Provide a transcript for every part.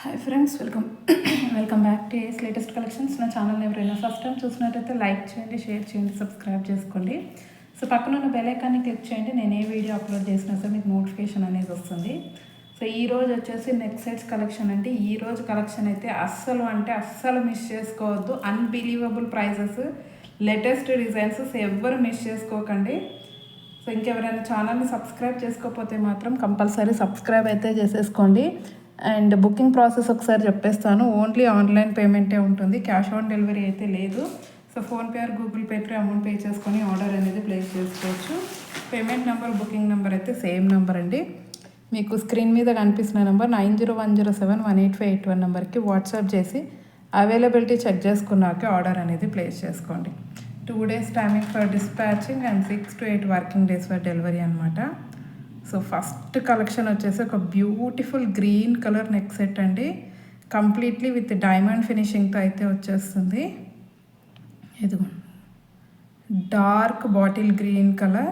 Hi friends, welcome back to ace latest collections. నా channel ఎవరైనా first time చూసినట్టయితే like చేయండి, షేర్ చేయండి, సబ్స్క్రైబ్ చేసుకోండి. సో పక్కన ఉన్న బెల్ ఐకాన్ని క్లిక్ చేయండి. నేను ఏ వీడియో అప్లోడ్ చేసినా సరే మీకు నోటిఫికేషన్ అనేది వస్తుంది. సో ఈరోజు వచ్చేసి నెక్ సెట్స్ కలెక్షన్ అండి. ఈరోజు కలెక్షన్ అయితే అస్సలు మిస్ చేసుకోవద్దు. Unbelievable prices, latest designs, so ఎవ్వరు మిస్ చేసుకోకండి. సో ఇంకెవరైనా ఛానల్ని సబ్స్క్రైబ్ చేసుకోకపోతే మాత్రం కంపల్సరీ సబ్స్క్రైబ్ అయితే చేసేసుకోండి. అండ్ బుకింగ్ ప్రాసెస్ ఒకసారి చెప్పేస్తాను. ఓన్లీ ఆన్లైన్ పేమెంటే ఉంటుంది, క్యాష్ ఆన్ డెలివరీ అయితే లేదు. So PhonePe are Google pay through amount pay చేసుకొని ఆర్డర్ అనేది ప్లేస్ చేసుకోవచ్చు. పేమెంట్ నెంబర్, బుకింగ్ నెంబర్ అయితే సేమ్ నెంబర్ అండి. మీకు స్క్రీన్ మీద కనిపిస్తున్న నెంబర్ 9010718581 నెంబర్కి వాట్సాప్ చేసి అవైలబిలిటీ చెక్ చేసుకున్నాక ఆర్డర్ అనేది ప్లేస్ చేసుకోండి. 2 days timing for dispatching and 6 to 8 working days for delivery అనమాట. సో ఫస్ట్ కలెక్షన్ వచ్చేసి ఒక beautiful green colour neck set అండి. కంప్లీట్లీ విత్ డైమండ్ ఫినిషింగ్తో అయితే వచ్చేస్తుంది. ఇదిగో dark bottle green colour.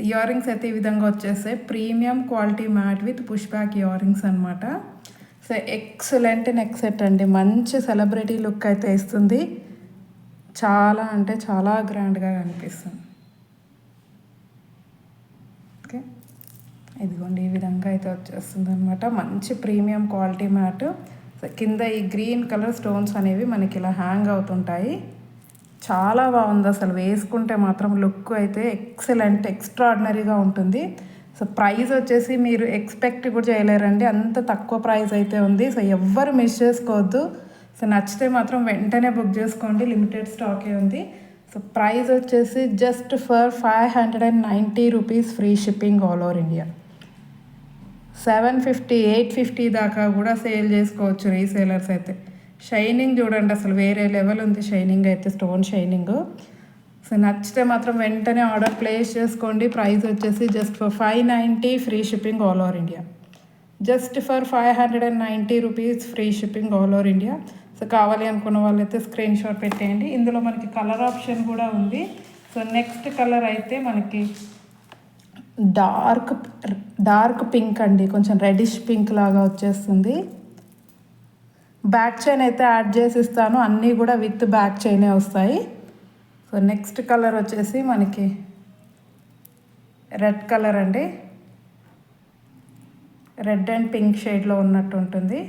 Ear rings అయితే ఈ విధంగా వచ్చేస్తాయి. Premium quality matte with push back ear rings అనమాట. సో ఎక్సలెంట్ నెక్ సెట్ అండి. మంచి సెలబ్రిటీ లుక్ అయితే ఇస్తుంది. చాలా అంటే చాలా గ్రాండ్గా కనిపిస్తుంది. ఓకే, ఇదిగోండి ఈ విధంగా అయితే వచ్చేస్తుంది అనమాట. మంచి ప్రీమియం క్వాలిటీ మ్యాట్. కింద ఈ గ్రీన్ కలర్ స్టోన్స్ అనేవి మనకి ఇలా హ్యాంగ్ అవుతుంటాయి. చాలా బాగుంది అసలు. వేసుకుంటే మాత్రం లుక్ అయితే ఎక్సలెంట్, ఎక్స్ట్రాడినరీగా ఉంటుంది. సో ప్రైస్ వచ్చేసి మీరు ఎక్స్పెక్ట్ కూడా చేయలేరండి, అంత తక్కువ ప్రైస్ అయితే ఉంది. సో ఎవ్వరు మిస్ చేసుకోవద్దు. సో నచ్చితే మాత్రం వెంటనే బుక్ చేసుకోండి, లిమిటెడ్ స్టాకే ఉంది. సో ప్రైస్ వచ్చేసి just for 590 rupees, free shipping all over India. 750, 850 దాకా కూడా సేల్ చేసుకోవచ్చు రీసేలర్స్ అయితే. షైనింగ్ చూడండి అసలు వేరే లెవెల్ ఉంది. షైనింగ్ అయితే స్టోన్ షైనింగ్. సో నచ్చితే మాత్రం వెంటనే ఆర్డర్ ప్లేస్ చేసుకోండి. ప్రైస్ వచ్చేసి just for 590, free shipping all over India. Just for 590 rupees, free shipping all over India. So కావాలి అనుకున్న వాళ్ళైతే స్క్రీన్ షాట్ పెట్టేయండి. ఇందులో మనకి కలర్ ఆప్షన్ కూడా ఉంది. సో నెక్స్ట్ కలర్ అయితే మనకి డార్క్ పింక్ అండి, కొంచెం రెడిష్ పింక్ లాగా వచ్చేస్తుంది. బ్యాక్ చైన్ అయితే యాడ్ చేసి ఇస్తాను, అన్నీ కూడా విత్ బ్యాక్ చైనే వస్తాయి. సో నెక్స్ట్ కలర్ వచ్చేసి మనకి రెడ్ కలర్ అండి. రెడ్ అండ్ పింక్ షేడ్లో ఉన్నట్టు ఉంటుంది.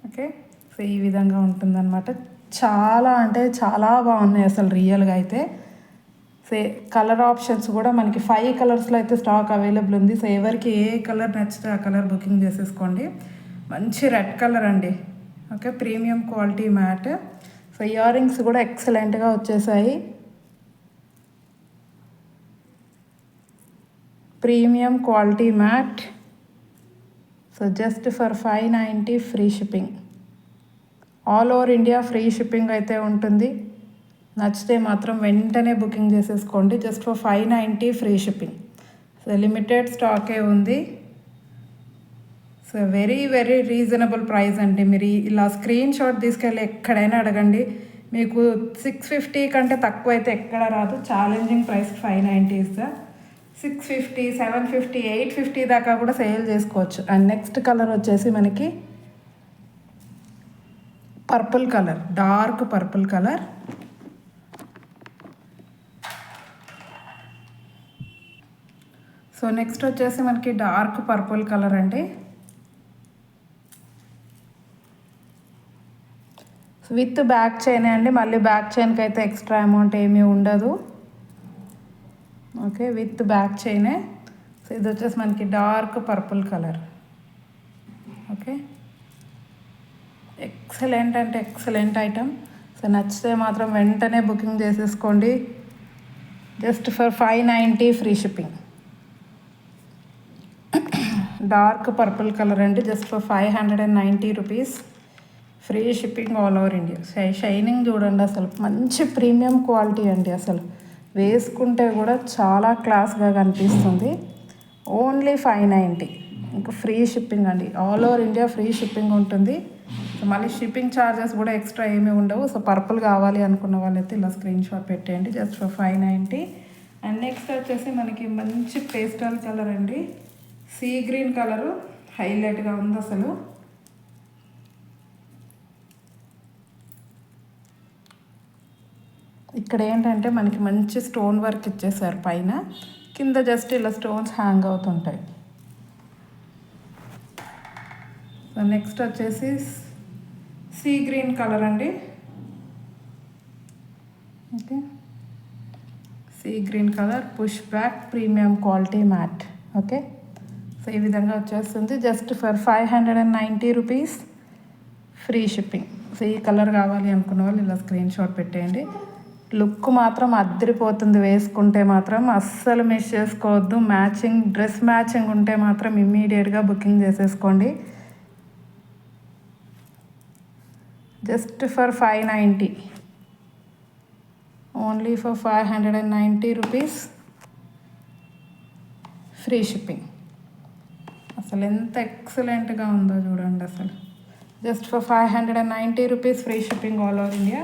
ఓకే, సో ఈ విధంగా ఉంటుందన్నమాట. చాలా అంటే చాలా బాగున్నాయి అసలు రియల్గా అయితే. సో కలర్ ఆప్షన్స్ కూడా మనకి 5 కలర్స్లో అయితే స్టాక్ అవైలబుల్ ఉంది. సో ఎవరికి ఏ కలర్ నచ్చితే ఆ కలర్ బుకింగ్ చేసేసుకోండి. మంచి రెడ్ కలర్ అండి. Okay, premium quality matte. So earrings కూడా ఎక్సలెంట్గా వచ్చేసాయి. Premium quality matte. So just for 590, free shipping all over India. Free shipping అయితే ఉంటుంది. నచ్చితే మాత్రం వెంటనే బుకింగ్ చేసేసుకోండి. Just for 590, free shipping. So limited స్టాకే ఉంది. So very very reasonable price అండి. మీరు ఇలా స్క్రీన్ షాట్ తీసుకెళ్ళి ఎక్కడైనా అడగండి, మీకు 650 కంటే తక్కువ అయితే ఎక్కడ రాదు. ఛాలెంజింగ్ ప్రైస్ 590 ఇస్ ద 650, 750, 850 దాకా కూడా సేల్ చేసుకోవచ్చు. అండ్ నెక్స్ట్ కలర్ వచ్చేసి మనకి purple colour, dark purple colour. So next వచ్చేసి మనకి డార్క్ పర్పుల్ కలర్ అండి. విత్ బ్యాక్ చైన్ అండి. మళ్ళీ బ్యాక్ చైన్కి అయితే ఎక్స్ట్రా అమౌంట్ ఏమీ ఉండదు. ఓకే, విత్ బ్యాక్ చైనే. సో ఇది వచ్చేసి మనకి dark purple colour. Okay, excellent అంటే ఎక్సలెంట్ ఐటమ్. సో నచ్చితే మాత్రం వెంటనే బుకింగ్ చేసేసుకోండి. Just for 590, free shipping. Dark purple colour అండి. Just for 590 rupees, free shipping all over India. Shining చూడండి అసలు మంచి ప్రీమియం క్వాలిటీ అండి. అసలు వేసుకుంటే కూడా చాలా క్లాస్గా కనిపిస్తుంది. ఓన్లీ 590, ఇంకా ఫ్రీ షిప్పింగ్ అండి. All over India free shipping ఉంటుంది. సో మళ్ళీ షిప్పింగ్ ఛార్జెస్ కూడా ఎక్స్ట్రా ఏమీ ఉండవు. సో పర్పుల్ కావాలి అనుకున్న వాళ్ళైతే ఇలా స్క్రీన్ షాట్ పెట్టేయండి. Just for 590. అండ్ నెక్స్ట్ వచ్చేసి మనకి మంచి పేస్టల్ కలర్ అండి. సీ గ్రీన్ కలరు హైలైట్గా ఉంది అసలు. ఇక్కడ ఏంటంటే మనకి మంచి స్టోన్ వర్క్ ఇచ్చేసారు పైన, కింద జస్ట్ ఇలా స్టోన్స్ హ్యాంగ్ అవుతుంటాయి. సో నెక్స్ట్ వచ్చేసి సీ గ్రీన్ కలర్ అండి. Okay, sea green colour push back premium quality mat. Okay, so ఈ విధంగా వచ్చేస్తుంది. Just for 590 rupees, free shipping. So ఈ కలర్ కావాలి అనుకున్న వాళ్ళు ఇలా స్క్రీన్ షాట్ పెట్టేయండి. లుక్ మాత్రం అద్దరిపోతుంది, వేసుకుంటే మాత్రం అస్సలు మిస్ చేసుకోవద్దు. మ్యాచింగ్ డ్రెస్ మ్యాచింగ్ ఉంటే మాత్రం ఇమ్మీడియట్గా బుకింగ్ చేసేసుకోండి. Just for 590, only for 590 rupees, free shipping. అసలు ఎంత ఎక్సలెంట్గా ఉందో చూడండి. అసలు just for 590 rupees, free shipping all over India.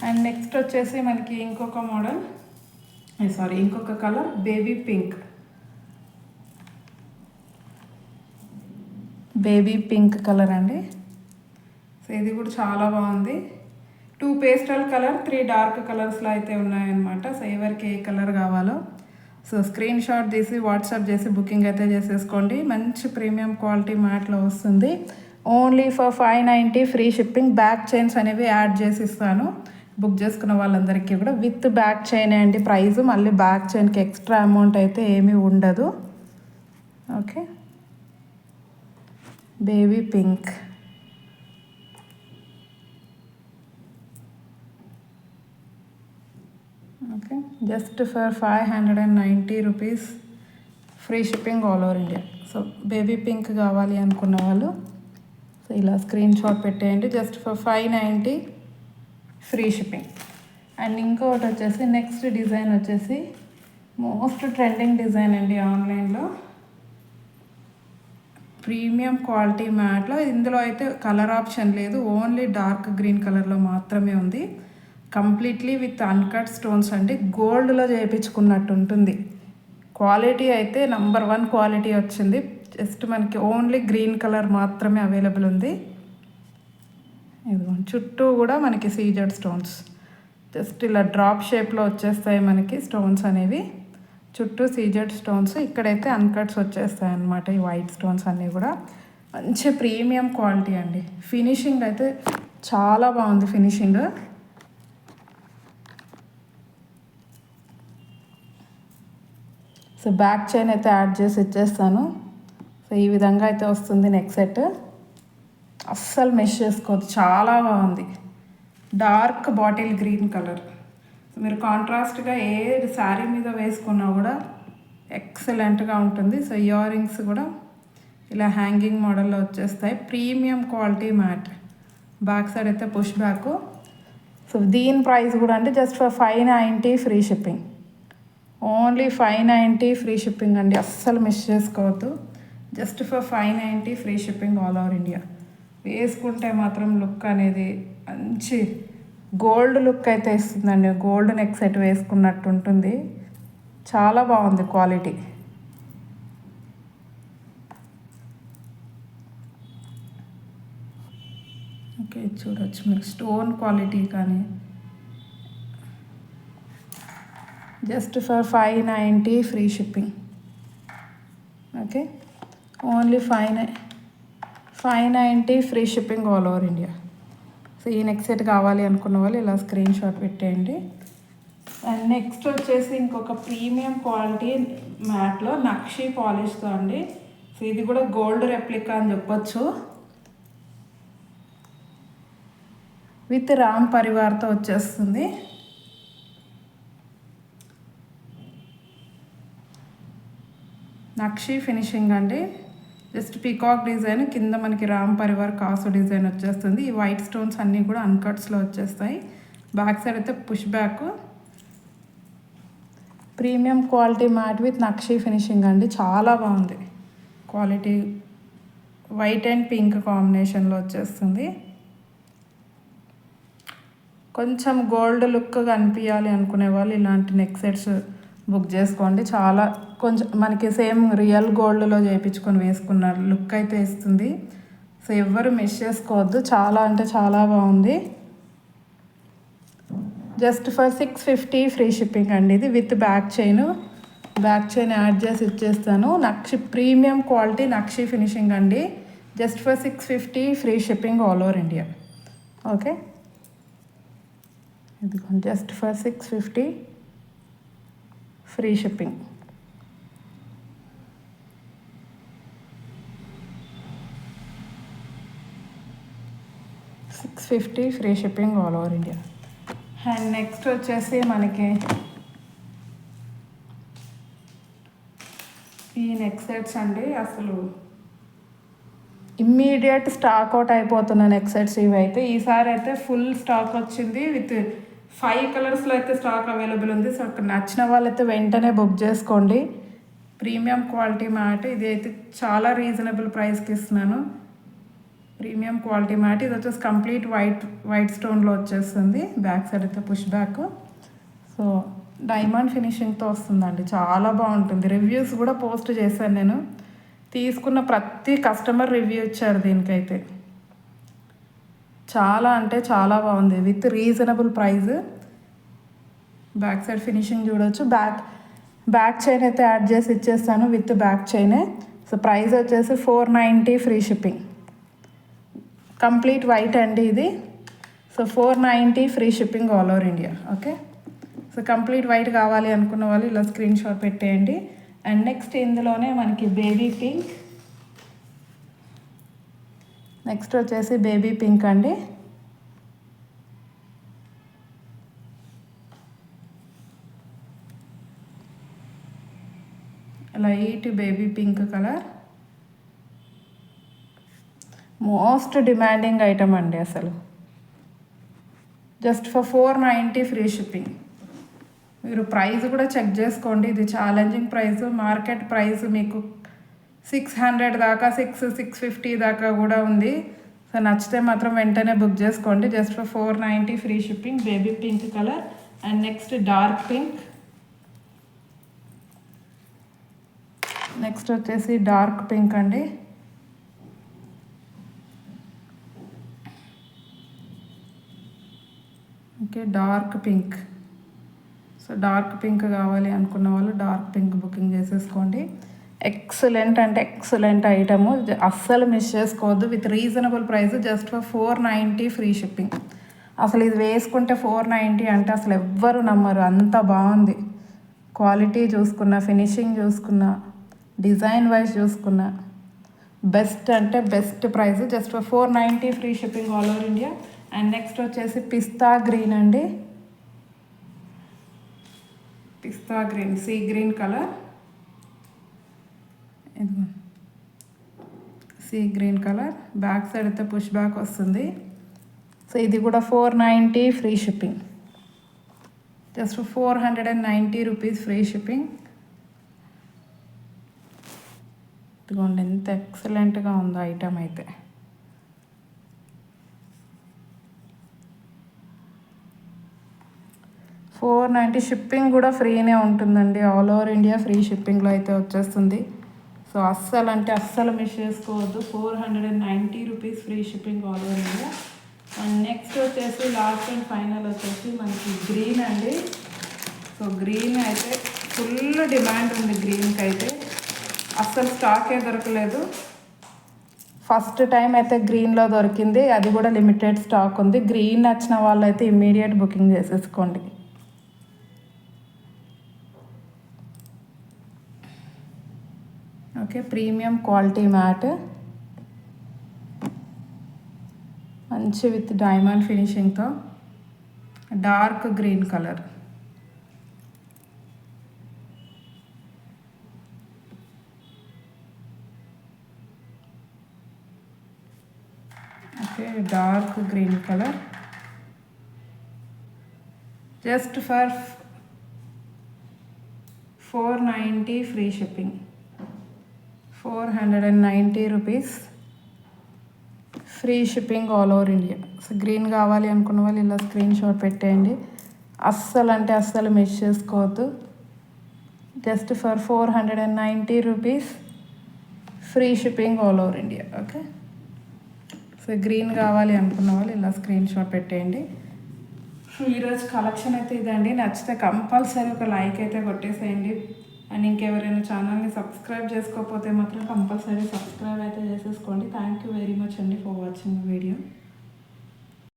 And next వచ్చేసి మనకి ఇంకొక మోడల్, ఇంకొక కలర్ బేబీ పింక్ కలర్ అండి. సో ఇది కూడా చాలా బాగుంది. 2 పేస్టల్ కలర్, 3 డార్క్ కలర్స్లో అయితే ఉన్నాయన్నమాట. సో ఎవరికి ఏ కలర్ కావాలో సో స్క్రీన్ షాట్ తీసి వాట్సాప్ చేసి బుకింగ్ అయితే చేసేసుకోండి. మంచి ప్రీమియం క్వాలిటీ మ్యాట్లో వస్తుంది. Only for 590, free shipping. Back chains అనేవి యాడ్ చేసి ఇస్తాను బుక్ చేసుకున్న వాళ్ళందరికీ కూడా. విత్ బ్యాక్ చైన్ అండి ప్రైస్. మళ్ళీ బ్యాక్ చైన్కి ఎక్స్ట్రా అమౌంట్ అయితే ఏమీ ఉండదు. Okay, baby pink. Okay, just for 590 rupees, free shipping all over India. So baby pink కావాలి అనుకున్న వాళ్ళు సో ఇలా స్క్రీన్ షాట్ పెట్టేయండి. Just for 590, free shipping. And ఇంకొకటి వచ్చేసి నెక్స్ట్ డిజైన్ వచ్చేసి మోస్ట్ ట్రెండింగ్ డిజైన్ అండి ఆన్లైన్లో. ప్రీమియం క్వాలిటీ మ్యాట్లో. ఇందులో అయితే కలర్ ఆప్షన్ లేదు, ఓన్లీ డార్క్ గ్రీన్ కలర్లో మాత్రమే ఉంది. కంప్లీట్లీ విత్ అన్కట్ స్టోన్స్ అండి. గోల్డ్లో చేయించుకున్నట్టు ఉంటుంది. క్వాలిటీ అయితే నంబర్ 1 క్వాలిటీ వచ్చింది. జస్ట్ మనకి ఓన్లీ గ్రీన్ కలర్ మాత్రమే అవైలబుల్ ఉంది. ఇదిగోండి, చుట్టూ కూడా మనకి సీజెడ్ స్టోన్స్ జస్ట్ ఇలా డ్రాప్ షేప్లో వచ్చేస్తాయి మనకి స్టోన్స్ అనేవి. చుట్టూ సీజెడ్ స్టోన్స్, ఇక్కడైతే అన్కట్స్ వచ్చేస్తాయి అన్నమాట. ఈ వైట్ స్టోన్స్ అన్నీ కూడా మంచి ప్రీమియం క్వాలిటీ అండి. ఫినిషింగ్ అయితే చాలా బాగుంది ఫినిషింగ్. సో బ్యాక్ చైన్ అయితే యాడ్ చేసి ఇచ్చేస్తాను. సో ఈ విధంగా అయితే వస్తుంది నెక్ సెట్. అస్సలు మిస్ చేసుకోవద్దు, చాలా బాగుంది. Dark bottle green colour. మీరు కాంట్రాస్ట్గా ఏ శారీ మీద వేసుకున్నా కూడా ఎక్సలెంట్గా ఉంటుంది. సో ఇయర్ రింగ్స్ కూడా ఇలా హ్యాంగింగ్ మోడల్లో వచ్చేస్తాయి. Premium quality mat. Back side అయితే పుష్ బ్యాక్. సో దీని ప్రైస్ కూడా అంటే just for 590, free shipping. Only 590, free shipping అండి. అస్సలు మిస్ చేసుకోవద్దు. Just for 590, free shipping all over India. వేసుకుంటే మాత్రం లుక్ అనేది మంచి గోల్డ్ లుక్ అయితే ఇస్తుందండి. గోల్డ్ నెక్ సెట్ వేసుకున్నట్టు ఉంటుంది. చాలా బాగుంది క్వాలిటీ. ఓకే, చూడొచ్చు మీరు స్టోన్ క్వాలిటీ కానీ. Just for 590, free shipping. Okay, only 590, free shipping all over India. So ఈ నెక్ సెట్ కావాలి అనుకున్న వాళ్ళు ఇలా స్క్రీన్ షాట్ పెట్టేయండి. అండ్ నెక్స్ట్ వచ్చేసి ఇంకొక ప్రీమియం క్వాలిటీ మ్యాట్లో నక్షి పాలిష్తో అండి. సో ఇది కూడా గోల్డ్ రెప్లికా అని చెప్పొచ్చు. విత్ రామ్ పరివార్తో వచ్చేస్తుంది. నక్షి ఫినిషింగ్ అండి. జస్ట్ పీకాక్ డిజైన్, కింద మనకి రామ్ పరివార్ కాసు డిజైన్ వచ్చేస్తుంది. ఈ వైట్ స్టోన్స్ అన్నీ కూడా అన్కట్స్లో వచ్చేస్తాయి. బ్యాక్ సైడ్ అయితే push back. Premium quality matte with nakshi finishing అండి. చాలా బాగుంది క్వాలిటీ. వైట్ అండ్ పింక్ కాంబినేషన్లో వచ్చేస్తుంది. కొంచెం గోల్డ్ లుక్ కనిపించాలి అనుకునే వాళ్ళు ఇలాంటి నెక్ సెట్స్ బుక్ చేసుకోండి. చాలా కొంచెం మనకి సేమ్ రియల్ గోల్డ్లో చేయించుకొని వేసుకున్న లుక్ అయితే ఇస్తుంది. సో ఎవ్వరు మిస్ చేసుకోవద్దు. చాలా అంటే చాలా బాగుంది. జస్ట్ ఫర్ 650 ఫ్రీ షిప్పింగ్ అండి. ఇది విత్ బ్యాక్ చైన్ యాడ్ చేసి ఇచ్చేస్తాను. నక్షి ప్రీమియం క్వాలిటీ నక్షి ఫినిషింగ్ అండి. Just for 650 free shipping all over India. Okay, ఇది just for 650 free shipping. $650 free shipping all over India. And next వచ్చేసి మనకి ఈ నెక్ సెట్స్ అండి. అసలు ఇమ్మీడియట్ స్టాక్ అవుట్ అయిపోతున్న నెక్ సెట్స్ ఇవి అయితే. ఈసారి అయితే ఫుల్ స్టాక్ వచ్చింది. విత్ 5 కలర్స్లో అయితే స్టాక్ అవైలబుల్ ఉంది. సో అక్కడ నచ్చిన వాళ్ళైతే వెంటనే బుక్ చేసుకోండి. ప్రీమియం క్వాలిటీ మ్యాట్ ఇది అయితే చాలా రీజనబుల్ ప్రైస్కి ఇస్తున్నాను. ప్రీమియం క్వాలిటీ మ్యాట్ ఇది వచ్చేసి కంప్లీట్ వైట్ స్టోన్లో వచ్చేస్తుంది. బ్యాక్ సైడ్ అయితే పుష్ బ్యాక్. సో డైమండ్ ఫినిషింగ్తో వస్తుందండి. చాలా బాగుంటుంది. రివ్యూస్ కూడా పోస్ట్ చేశాను నేను. తీసుకున్న ప్రతి కస్టమర్ రివ్యూ ఇచ్చారు దీనికైతే. చాలా అంటే చాలా బాగుంది with reasonable price. Back side finishing చూడవచ్చు. బ్యాక్ చైన్ అయితే యాడ్ చేసి ఇచ్చేస్తాను విత్ బ్యాక్ చైనే. సో ప్రైస్ వచ్చేసి 490 ఫ్రీ షిప్పింగ్. కంప్లీట్ వైట్ అండి ఇది. So 490 free shipping all over India. Okay, so complete white కావాలి అనుకున్న వాళ్ళు ఇలా స్క్రీన్ షాట్ పెట్టేయండి. అండ్ నెక్స్ట్ ఇందులోనే మనకి బేబీ పింక్. నెక్స్ట్ వచ్చేసి బేబీ పింక్ అండి. Light baby pink colour. Most demanding item అండి అసలు. Just for 490 free shipping. మీరు ప్రైస్ కూడా చెక్ చేసుకోండి. ఇది ఛాలెంజింగ్ ప్రైస్. మార్కెట్ ప్రైస్ మీకు 600 దాకా 650 దాకా కూడా ఉంది. సో నచ్చితే మాత్రం వెంటనే బుక్ చేసుకోండి. Just for 490 free shipping. Baby pink colour. And next dark pink. Next వచ్చేసి డార్క్ పింక్ అండి. Okay, dark pink. So dark pink కావాలి అనుకున్న వాళ్ళు డార్క్ పింక్ బుకింగ్ చేసేసుకోండి. ఎక్సలెంట్ అంటే ఎక్సలెంట్ ఐటము. అస్సలు మిస్ చేసుకోవద్దు. With reasonable price. Just for 490 free shipping. అసలు ఇది వేసుకుంటే 490 అంటే అసలు ఎవ్వరు నమ్మరు. అంత బాగుంది. క్వాలిటీ చూసుకున్న, ఫినిషింగ్ చూసుకున్న, డిజైన్ వైజ్ చూసుకున్న బెస్ట్ అంటే best price. Just for 490 free shipping all over India. And next వచ్చేసి పిస్తా గ్రీన్ అండి. పిస్తా గ్రీన్, సీ గ్రీన్ కలర్. ఇది sea green colour. Back side అయితే పుష్ బ్యాక్ వస్తుంది. సో ఇది కూడా 490 free shipping. Just 490 rupees free shipping. ఇదిగోండి ఎంత ఎక్సలెంట్గా ఉందో ఐటమ్ అయితే. $490 షిప్పింగ్ కూడా ఫ్రీనే ఉంటుందండి. ఆల్ ఓవర్ ఇండియా ఫ్రీ షిప్పింగ్లో అయితే వచ్చేస్తుంది. సో అస్సలు అంటే అస్సలు మిస్ చేసుకోవద్దు. 490 rupees free shipping all over India. And next వచ్చేసి లాస్ట్ అండ్ ఫైనల్ వచ్చేసి మనకి గ్రీన్ అండి. సో గ్రీన్ అయితే ఫుల్ డిమాండ్ ఉంది. గ్రీన్కి అయితే అస్సలు స్టాకే దొరకలేదు. ఫస్ట్ టైం అయితే గ్రీన్లో దొరికింది. అది కూడా లిమిటెడ్ స్టాక్ ఉంది. గ్రీన్ నచ్చిన వాళ్ళు అయితే ఇమ్మీడియట్ బుకింగ్ చేసేసుకోండి. Okay, premium quality matte. మంచి విత్ డైమండ్ ఫినిషింగ్తో. Dark green colour. Okay, dark green colour. Just for 490 free shipping. 490 rupees free shipping all over India. So green కావాలి అనుకున్న వాళ్ళు ఇలా స్క్రీన్ షాట్ పెట్టేయండి. అస్సలు అంటే అస్సలు మిస్ చేసుకోవద్దు. Just for 490 rupees free shipping all over India. Okay, so green కావాలి అనుకున్న వాళ్ళు ఇలా స్క్రీన్ షాట్ పెట్టేయండి. ఈరోజు కలెక్షన్ అయితే ఇదండి. నచ్చితే కంపల్సరీ ఒక లైక్ అయితే కొట్టేసేయండి. అండ్ ఇంకెవరైనా ఛానల్ని సబ్స్క్రైబ్ చేసుకోకపోతే మాత్రం కంపల్సరీ సబ్స్క్రైబ్ అయితే చేసేసుకోండి. థ్యాంక్ యూ వెరీ మచ్ అండి ఫర్ వాచింగ్ వీడియో.